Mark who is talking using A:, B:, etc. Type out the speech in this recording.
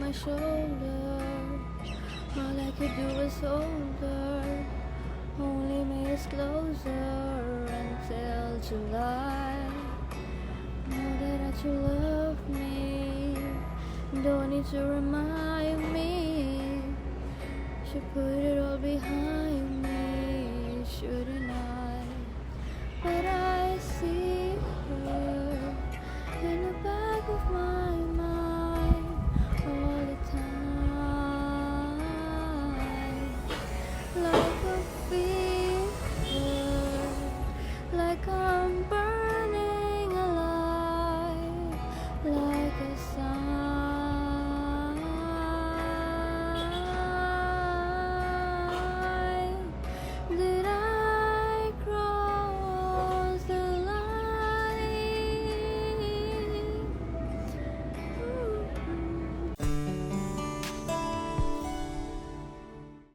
A: my shoulder. All I could do was hold her, only made us closer until July. Know that you love me, don't need to remind me. Should put it all behind